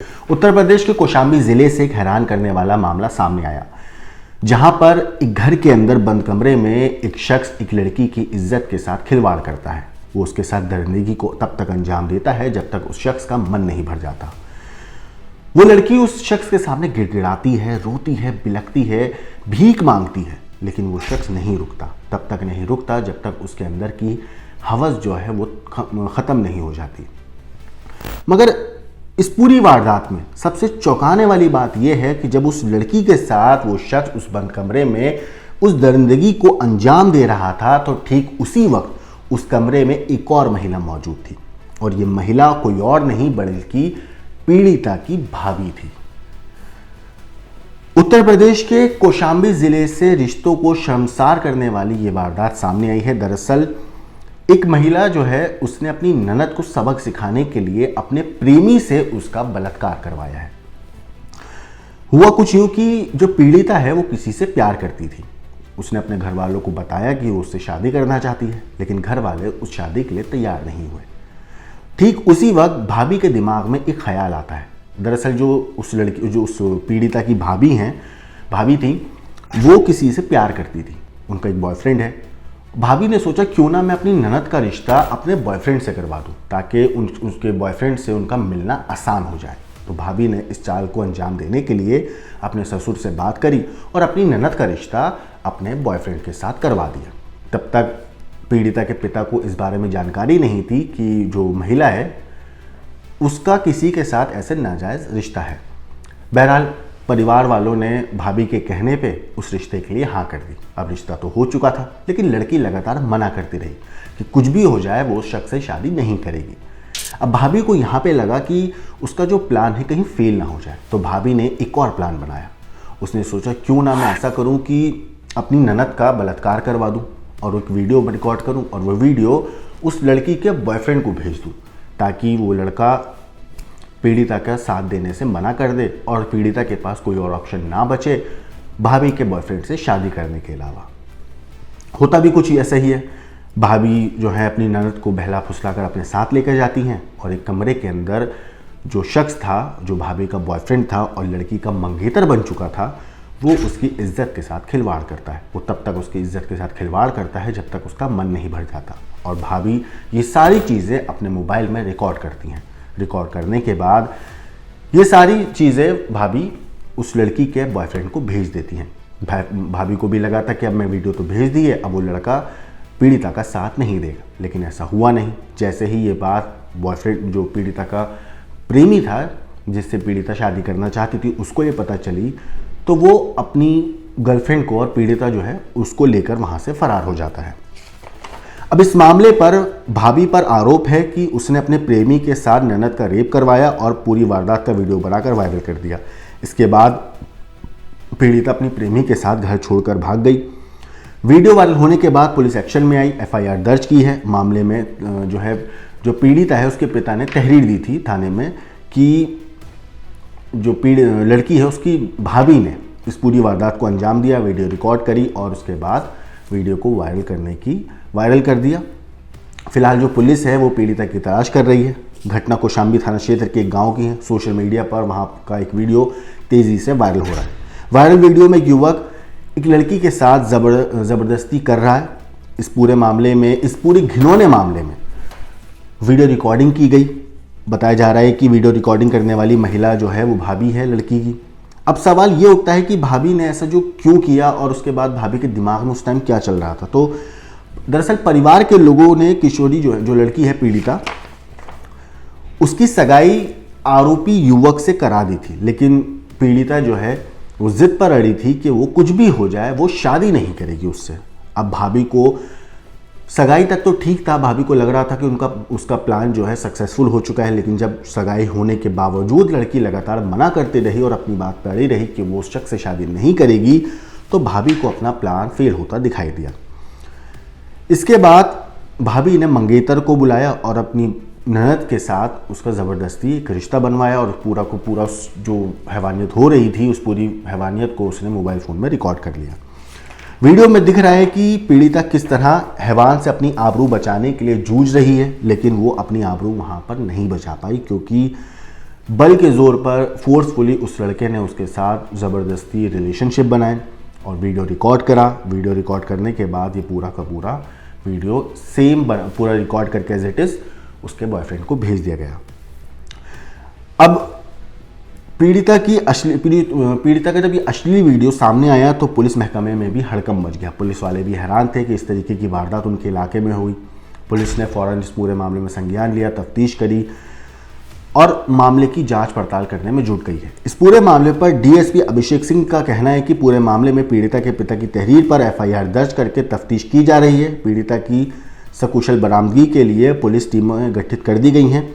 उत्तर प्रदेश के कौशाम्बी जिले से एक हैरान करने वाला मामला सामने आया, जहां पर एक घर के अंदर बंद कमरे में एक शख्स एक लड़की की इज्जत के साथ खिलवाड़ करता है। वो उसके साथ दरिंदगी को तब तक अंजाम देता है जब तक उस शख्स का मन नहीं भर जाता। वो लड़की उस शख्स के सामने गिड़गिड़ाती है, रोती है, बिलखती है, भीख मांगती है, लेकिन वो शख्स नहीं रुकता। तब तक नहीं रुकता जब तक उसके अंदर की हवस जो है वो ख़त्म नहीं हो जाती। मगर इस पूरी वारदात में सबसे चौंकाने वाली बात यह है कि जब उस लड़की के साथ वो शख्स उस बंद कमरे में उस दरिंदगी को अंजाम दे रहा था, तो ठीक उसी वक्त उस कमरे में एक और महिला मौजूद थी, और ये महिला कोई और नहीं बल्कि पीड़िता की भाभी थी। उत्तर प्रदेश के कौशाम्बी जिले से रिश्तों को शर्मसार करने वाली ये वारदात सामने आई है। दरअसल एक महिला जो है उसने अपनी ननद को सबक सिखाने के लिए अपने प्रेमी से उसका बलात्कार करवाया है। हुआ कुछ यूं कि जो पीड़िता है वो किसी से प्यार करती थी। उसने अपने घर वालों को बताया कि वो उससे शादी करना चाहती है, लेकिन घर वाले उस शादी के लिए तैयार नहीं हुए। ठीक उसी वक्त भाभी के दिमाग में एक ख्याल आता है। दरअसल जो उस पीड़िता की भाभी थी, वो किसी से प्यार करती थी, उनका एक बॉयफ्रेंड है। भाभी ने सोचा क्यों ना मैं अपनी ननद का रिश्ता अपने बॉयफ्रेंड से करवा दूं, ताकि उसके बॉयफ्रेंड से उनका मिलना आसान हो जाए। तो भाभी ने इस चाल को अंजाम देने के लिए अपने ससुर से बात करी और अपनी ननद का रिश्ता अपने बॉयफ्रेंड के साथ करवा दिया। तब तक पीड़िता के पिता को इस बारे में जानकारी नहीं थी कि जो महिला है उसका किसी के साथ ऐसे नाजायज़ रिश्ता है। बहरहाल परिवार वालों ने भाभी के कहने पे उस रिश्ते के लिए हाँ कर दी। अब रिश्ता तो हो चुका था, लेकिन लड़की लगातार मना करती रही कि कुछ भी हो जाए वो उस शख्स से शादी नहीं करेगी। अब भाभी को यहाँ पे लगा कि उसका जो प्लान है कहीं फेल ना हो जाए, तो भाभी ने एक और प्लान बनाया। उसने सोचा क्यों ना मैं ऐसा करूँ कि अपनी ननद का बलात्कार करवा दूँ और एक वीडियो रिकॉर्ड करूँ और वो वीडियो उस लड़की के बॉयफ्रेंड को भेज दूँ, ताकि वो लड़का पीड़िता का साथ देने से मना कर दे और पीड़िता के पास कोई और ऑप्शन ना बचे भाभी के बॉयफ्रेंड से शादी करने के अलावा। होता भी कुछ ऐसा ही है। भाभी जो है अपनी ननद को बहला फुसलाकर अपने साथ लेकर जाती हैं और एक कमरे के अंदर जो शख्स था, जो भाभी का बॉयफ्रेंड था और लड़की का मंगेतर बन चुका था, वो उसकी इज्जत के साथ खिलवाड़ करता है। वो तब तक उसकी इज्जत के साथ खिलवाड़ करता है जब तक उसका मन नहीं भर जाता। और भाभी ये सारी चीज़ें अपने मोबाइल में रिकॉर्ड करती हैं। रिकॉर्ड करने के बाद ये सारी चीज़ें भाभी उस लड़की के बॉयफ्रेंड को भेज देती हैं। भाभी को भी लगा था कि अब मैं वीडियो तो भेज दी है, अब वो लड़का पीड़िता का साथ नहीं देगा, लेकिन ऐसा हुआ नहीं। जैसे ही ये बात बॉयफ्रेंड, जो पीड़िता का प्रेमी था जिससे पीड़िता शादी करना चाहती थी, उसको ये पता चली, तो वो अपनी गर्लफ्रेंड को और पीड़िता जो है उसको लेकर वहाँ से फरार हो जाता है। अब इस मामले पर भाभी पर आरोप है कि उसने अपने प्रेमी के साथ ननद का रेप करवाया और पूरी वारदात का वीडियो बनाकर वायरल कर दिया। इसके बाद पीड़िता अपनी प्रेमी के साथ घर छोड़कर भाग गई। वीडियो वायरल होने के बाद पुलिस एक्शन में आई, एफआईआर दर्ज की है। मामले में जो पीड़िता है उसके पिता ने तहरीर दी थी थाने में कि जो लड़की है उसकी भाभी ने इस पूरी वारदात को अंजाम दिया, वीडियो रिकॉर्ड करी और उसके बाद वीडियो को वायरल कर दिया। फिलहाल जो पुलिस है वो पीड़िता की तलाश कर रही है। घटना कौशाम्बी थाना क्षेत्र के एक गांव की है। सोशल मीडिया पर वहां का एक वीडियो तेजी से वायरल हो रहा है। वायरल वीडियो में एक युवक एक लड़की के साथ ज़बरदस्ती कर रहा है। इस पूरे घिनौने मामले में वीडियो रिकॉर्डिंग की गई। बताया जा रहा है कि वीडियो रिकॉर्डिंग करने वाली महिला जो है वो भाभी है लड़की की। अब सवाल ये उठता है कि भाभी ने ऐसा जो क्यों किया और उसके बाद भाभी के दिमाग में उस टाइम क्या चल रहा था। तो दरअसल परिवार के लोगों ने किशोरी जो लड़की है पीड़िता, उसकी सगाई आरोपी युवक से करा दी थी, लेकिन पीड़िता जो है वो जिद पर अड़ी थी कि वो कुछ भी हो जाए वो शादी नहीं करेगी उससे। अब भाभी को सगाई तक तो ठीक था, भाभी को लग रहा था कि उसका प्लान जो है सक्सेसफुल हो चुका है, लेकिन जब सगाई होने के बावजूद लड़की लगातार मना करती रही और अपनी बात पर अड़ी रही कि वो उस शख्स से शादी नहीं करेगी, तो भाभी को अपना प्लान फेल होता दिखाई दिया। इसके बाद भाभी ने मंगेतर को बुलाया और अपनी ननद के साथ उसका ज़बरदस्ती एक रिश्ता बनवाया और पूरा जो हैवानियत हो रही थी उस पूरी हैवानियत को उसने मोबाइल फ़ोन में रिकॉर्ड कर लिया। वीडियो में दिख रहा है कि पीड़िता किस तरह हैवान से अपनी आबरू बचाने के लिए जूझ रही है, लेकिन वो अपनी आबरू वहाँ पर नहीं बचा पाई, क्योंकि बल के ज़ोर पर फोर्सफुली उस लड़के ने उसके साथ ज़बरदस्ती रिलेशनशिप बनाए और वीडियो रिकॉर्ड करा। वीडियो रिकॉर्ड करने के बाद ये पूरा का पूरा वीडियो पूरा रिकॉर्ड करके एज इट इज़ उसके बॉयफ्रेंड को भेज दिया गया। अब पीड़िता का जब ये अश्लील वीडियो सामने आया तो पुलिस महकमे में भी हड़कंप मच गया। पुलिस वाले भी हैरान थे कि इस तरीके की वारदात उनके इलाके में हुई। पुलिस ने फ़ौरन इस पूरे मामले में संज्ञान लिया, तफ्तीश करी और मामले की जांच पड़ताल करने में जुट गई है। इस पूरे मामले पर डीएसपी अभिषेक सिंह का कहना है कि पूरे मामले में पीड़िता के पिता की तहरीर पर एफआईआर दर्ज करके तफ्तीश की जा रही है। पीड़िता की सकुशल बरामदगी के लिए पुलिस टीमें गठित कर दी गई हैं।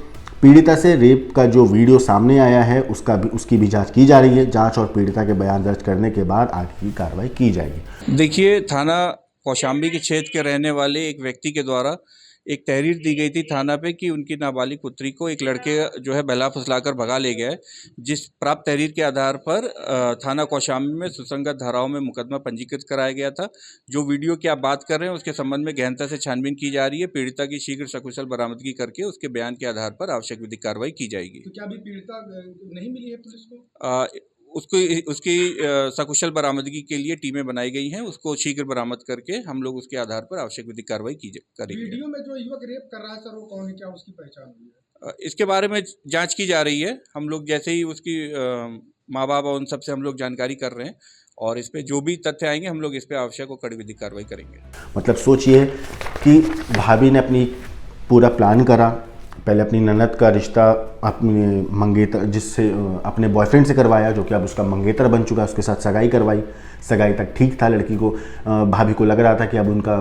पीड़िता से रेप का जो वीडियो सामने आया है उसकी भी जांच की जा रही है। जांच और पीड़िता के बयान दर्ज करने के बाद आगे की कार्रवाई की जाएगी। देखिए, थाना कौशाम्बी के क्षेत्र के रहने वाले एक व्यक्ति के द्वारा एक तहरीर दी गई थी थाना पे कि उनकी नाबालिग पुत्री को एक लड़के जो है बहला फुसलाकर भगा ले गया है। जिस प्राप्त तहरीर के आधार पर थाना कौशाम्बी में सुसंगत धाराओं में मुकदमा पंजीकृत कराया गया था। जो वीडियो की आप बात कर रहे हैं उसके संबंध में गहनता से छानबीन की जा रही है। पीड़िता की शीघ्र सकुशल बरामदगी करके उसके बयान के आधार पर आवश्यक विधिक कार्रवाई की जाएगी। तो क्या अभी पीड़िता नहीं मिली है पुलिस को? उसकी सकुशल बरामदगी के लिए टीमें बनाई गई हैं। उसको शीघ्र बरामद करके हम लोग उसके आधार पर आवश्यक विधिक कार्रवाई करेंगे। वीडियो में जो युवक रेप कर रहा है सर, वो कौन है, क्या उसकी पहचान हुई है? इसके बारे में जांच की जा रही है। हम लोग जैसे ही उसकी माँ बाप और उन सब से हम लोग जानकारी कर रहे हैं और इस पे जो भी तथ्य आएंगे हम लोग इस पे आवश्यक और कड़ी विधिक कार्रवाई करेंगे। मतलब सोचिए कि भाभी ने अपनी पूरा प्लान करा, पहले अपनी ननद का रिश्ता अपने मंगेतर जिससे अपने बॉयफ्रेंड से करवाया, जो कि अब उसका मंगेतर बन चुका है, उसके साथ सगाई करवाई। सगाई तक ठीक था, लड़की को भाभी को लग रहा था कि अब उनका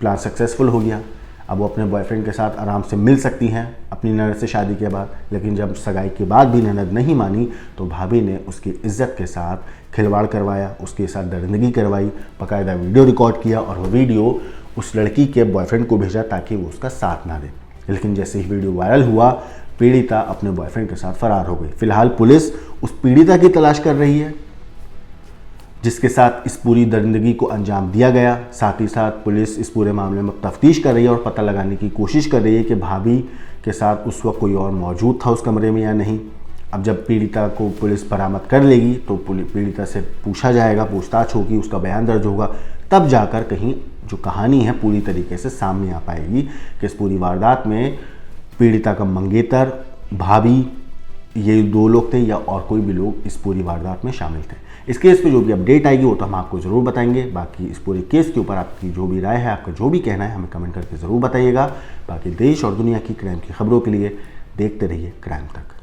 प्लान सक्सेसफुल हो गया, अब वो अपने बॉयफ्रेंड के साथ आराम से मिल सकती हैं अपनी ननद से शादी के बाद। लेकिन जब सगाई के बाद भी ननद नहीं मानी तो भाभी ने उसकी इज्जत के साथ खिलवाड़ करवाया, उसके साथ दरिंदगी करवाई, बाकायदा वीडियो रिकॉर्ड किया और वो वीडियो उस लड़की के बॉयफ्रेंड को भेजा ताकि वो उसका साथ ना दे। लेकिन जैसे ही वीडियो वायरल हुआ, पीड़िता अपने बॉयफ्रेंड के साथ फरार हो गई। फिलहाल पुलिस उस पीड़िता की तलाश कर रही है जिसके साथ इस पूरी दरिंदगी को अंजाम दिया गया। साथ ही साथ पुलिस इस पूरे मामले में तफ्तीश कर रही है और पता लगाने की कोशिश कर रही है कि भाभी के साथ उस वक्त कोई और मौजूद था उस कमरे में या नहीं। अब जब पीड़िता को पुलिस बरामद कर लेगी तो पीड़िता से पूछा जाएगा, पूछताछ होगी, उसका बयान दर्ज होगा, तब जाकर कहीं जो कहानी है पूरी तरीके से सामने आ पाएगी कि इस पूरी वारदात में पीड़िता का मंगेतर, भाभी, ये दो लोग थे या और कोई भी लोग इस पूरी वारदात में शामिल थे। इस केस पे जो भी अपडेट आएगी वो तो हम आपको ज़रूर बताएंगे। बाकी इस पूरे केस के ऊपर आपकी जो भी राय है, आपका जो भी कहना है, हमें कमेंट करके ज़रूर बताइएगा। बाकी देश और दुनिया की क्राइम की खबरों के लिए देखते रहिए क्राइम तक।